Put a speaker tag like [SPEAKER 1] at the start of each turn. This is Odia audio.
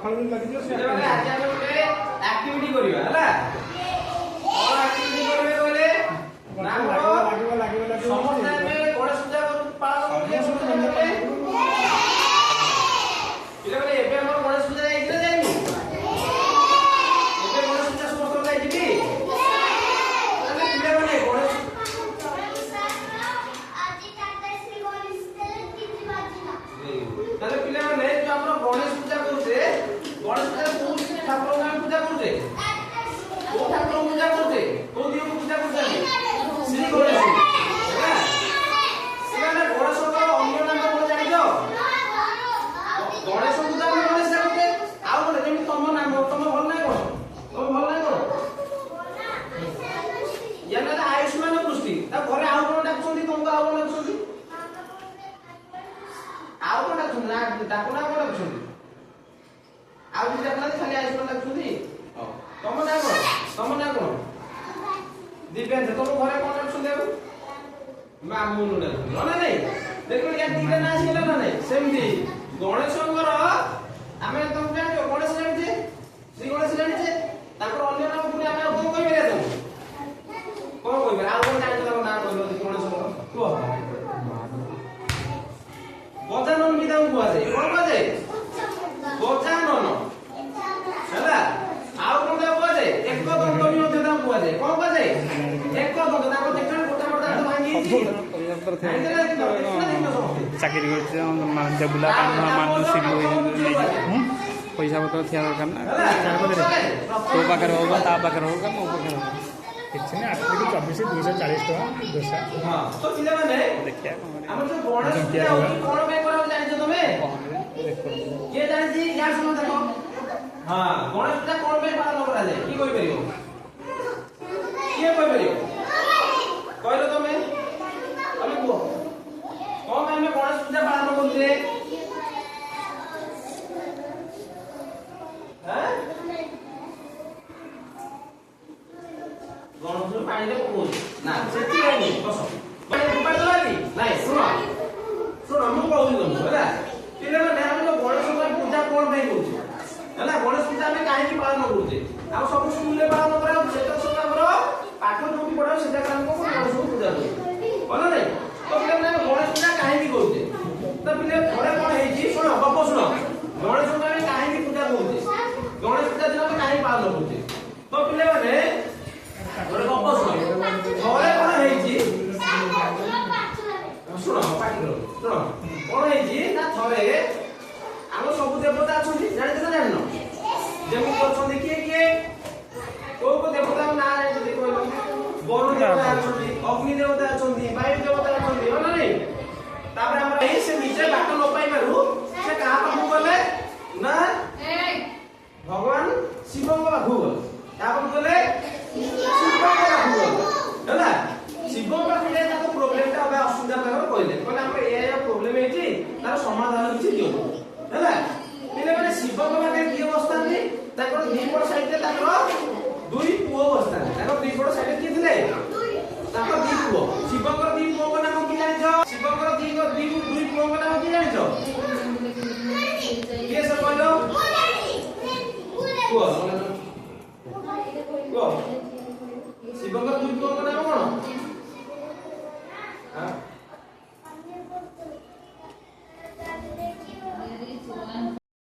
[SPEAKER 1] ସକାଳୁ ଲାଗିଯିବ ସେ
[SPEAKER 2] ମାନେ ଆଜି ଆମେ ଗୋଟେ ଆକ୍ଟିଭିଟି କରିବା ହେଲା କଣ ଆକ୍ଟିଭିଟି କରିବେ କହିଲେ ନା
[SPEAKER 1] ଲାଗିବ
[SPEAKER 2] ସମସ୍ତେ ଆମେ ଗଣେଶ ପୂଜା ପାଳନ କରୁଛେ ପିଲାମାନେ ଏବେ ଆମର ଗଣେଶ ପୂଜା ଯାଇଥିଲେ ଯାଇନି ଏବେ ଗଣେଶ ପୂଜା ସମସ୍ତଙ୍କ ଯାଇଛି କି ତାହେଲେ ପିଲାମାନେ ଗଣେଶ ତାହେଲେ ପିଲାମାନେ ଯୋଉ ଆମର ଗଣେଶ ପୂଜା କରୁଛେ ଗଣେଶ ପୂଜା କୋଉ ଠାକୁରଙ୍କୁ ଆମେ ପୂଜା କରୁଛେ କୋଉ ଠାକୁରଙ୍କୁ ପୂଜା କରୁଛେ କୋଉ ଦିନକୁ ପୂଜା କରୁଛେ ଶ୍ରୀ ଗଣେଶ ହେଲା ପିଲାମାନେ ଗଣେଶଙ୍କର ଅନ୍ୟ ନାମ କଣ ଜାଣିଛ ଗଣେଶ ପୂଜା ଆମେ ଗଣେଶ ଡାକୁଛେ ଆଉ ଗୋଟେ ଯେମିତି ତମ ନାମ ତମ ଭଲ ନାଁ କଣ ତମ ଭଲ ନାଁ କଣ ୟା ନାଁ ଆୟୁଷ୍ମାନ ପୃଷ୍ଟି ତା ଘରେ ଆଉ କଣ ଡାକୁଛନ୍ତି ତମକୁ ଆଉ କଣ ଡାକୁଛନ୍ତି ଆଉ କଣ ଡାକୁଛନ୍ତି ନା ଡାକୁନା କଣ ଡାକୁଛନ୍ତି ଆଉ କିଛି ଡାକୁନାହାନ୍ତି ଖାଲି ଆୟୁଷ୍ମାନ ଡାକୁଛନ୍ତି ତମ ନାଁ କଣ ତମ ନାଁ କଣ ଦିବ୍ୟାଂଶ ତମ ଘରେ କଣ ଡାକୁଛନ୍ତି ଆଉ ମାମୁନ ଡାକୁଛନ୍ତି ନା ନାଇଁ ଦେଖୁନ ୟା ଦିଟା ନାଁ ଆସିଗଲା ନା ନାଇଁ ସେମିତି ଗଣେଶଙ୍କର ଆମେ ତମେ ଜାଣିଛ ଗଣେଶ ଜାଣିଛେ ଶ୍ରୀ ଗଣେଶ ଜାଣିଛେ ତାଙ୍କର ଅନ୍ୟ ନାମ ପୁଣି ଆମେ ଆଉ କଣ କହିପାରିବା ତମକୁ କଣ କହିପାରିବା ଆଉ କଣ ଜାଣିଛ ତାଙ୍କ ନାଁ କହିଲ ଗଣେଶଙ୍କର କୁହ ଗଜାନନ ବି ତାଙ୍କୁ କୁହାଯାଏ କଣ କୁହାଯାଏ ଗଜାନନ ହେଲା ଆଉ କଣ ତାଙ୍କୁ କୁହାଯାଏ ଏକ ଦନ୍ତ ବି ମଧ୍ୟ ତାଙ୍କୁ କୁହାଯାଏ କଣ କୁହାଯାଏ ଏକ ଦନ୍ତ ତାଙ୍କ ଦେଖିଲେ ଗୋଟା ଗୋଟା ଦାନ୍ତ ଭାଙ୍ଗି ଯାଇଛି
[SPEAKER 1] ଚାକିରି କରୁଛି ଜବୁଲା ମାନୁସି ପଇସା ପତ୍ର ଥିବା ଦରକାର ନା ତୋ ପାଖରେ ହଉ ତା ପାଖରେ ହଉ ମୋ ପାଖରେ ହଉ କିଛି ନାହିଁ 8 24 240 ଟଙ୍କା ଦୋସା
[SPEAKER 2] ତ ପିଲାମାନେ
[SPEAKER 1] ଦେଖିବା
[SPEAKER 2] ଆମର ଯୋଉ ଗଣେଶ ପୂଜା ହଉଛି କଣ ପାଇଁ କରାହଉଛି ଜାଣିଛ ତମେ କିଏ ଜାଣିଛି ୟାର ଶୁଣ ଦେଖ ହଁ ଗଣେଶ ପୂଜା କଣ ପାଇଁ ପାଳନ କରାଯାଏ କି କହିପାରିବ କିଏ କହିପାରିବ କହିଲ ତମେ କୁହ କଣ ପାଇଁ ଆମେ ଗଣେଶ ପୂଜା ପାଳନ କରୁଛେ ଗଣେଶ ପାଣିରେ ପକଉଛୁ ନା ସେଥିପାଇଁ ବସ ନାଇଁ ଶୁଣ ଶୁଣ ମୁଁ କହୁଛି ତମକୁ ହେଲା ପିଲାମାନେ ଆମେ ଯୋଉ ଗଣେଶ ପୂଜା କଣ ପାଇଁ କରୁଛେ ହେଲା ଗଣେଶ ପୂଜା ଆମେ କାହିଁକି ପାଳନ କରୁଛେ ଆଉ ସବୁ ସ୍କୁଲରେ ପାଳନ କରାଯାଉଛି ସେଟା ସବୁ ଆମର ପାଠ ଯୋଉଠି ପଢାଉ ସେଟା ଆମକୁ ଗଣେଶଙ୍କୁ ପୂଜା କରୁଛେ ଭଲ ନାଇଁ ତ ପିଲାମାନେ ଆମେ ଗଣେଶ ପୂଜା କାହିଁକି କରୁଛେ ତ ପିଲା ଘରେ କଣ ହେଇଛି ଶୁଣ ଗପ ଶୁଣ ଗଣେଶଙ୍କୁ ଆମେ କାହିଁକି ପୂଜା କରୁଛେ ଗଣେଶ ପୂଜା ଦିନ ଆମେ କାହିଁକି ପାଳନ କରୁଛେ ତ ପିଲାମାନେ ଗୋଟେ ଗପ ଶୁଣ ଘରେ କଣ ହେଇଛି ଶୁଣ ପାଟିର ଶୁଣ କଣ ହେଇଛି ନା ଥରେ ଆମର ସବୁ ଦେବତା ଅଛନ୍ତି ଜାଣିଛ ନା ଜାଣିନ ଯେମିତି ଅଛନ୍ତି କିଏ କିଏ କୋଉ କୋଉ ଦେବତାଙ୍କ ନାଁ ଜାଣିଛନ୍ତି କହିଲ ବରୁଣ ଦେବତା ଅଛନ୍ତି ଅଗ୍ନି ଦେବତା ଅଛନ୍ତି ବାୟୁ ଦେବତା ଅଛନ୍ତି ହଁ ନା ନାଇଁ ତାପରେ ଆମର ଏଇ ସେ ନିଜେ ବାଟ ନ ପାଇବାରୁ ସେ କାହା ପାଖକୁ ଗଲେ ନା ଭଗବାନ ଶିବଙ୍କ ପାଖକୁ ଗଲେ କାହା ପାଖକୁ ଗଲେ ଶିବଙ୍କ ପାଖକୁ ଗଲେ ହେଲା ଶିବଙ୍କ ପାଖକୁ ଯାଇ ତାଙ୍କ ପ୍ରୋବ୍ଲେମଟା ଅବା ଅସୁବିଧା ତାଙ୍କର କହିଲେ ଆମର ଏୟା ପ୍ରୋବ୍ଲେମ ହେଇଛି ତାର ସମାଧାନ କିଛି ଦିଅନ୍ତୁ ହେଲା ପିଲାମାନେ ଶିବଙ୍କ ପାଖରେ କିଏ ବସିଥାନ୍ତି ତାଙ୍କର ଦିପଟ ସାଇଡରେ ତାଙ୍କର ଦୁଇ ପୁଅ ବସିଥାନ୍ତି ତାଙ୍କର ଦିପଟ ସାଇଡରେ କିଏ ଥିଲେ ତାଙ୍କର ଦି ପୁଅ ଶିବଙ୍କର ଦି ପୁଅଙ୍କ ନାମ କି ଜାଣିଛ ଶିବଙ୍କର ଦୁଇ ପୁଅଙ୍କ ନାମ କି ଜାଣିଛ କିଏ ସବୁ କହିଲ କୁହ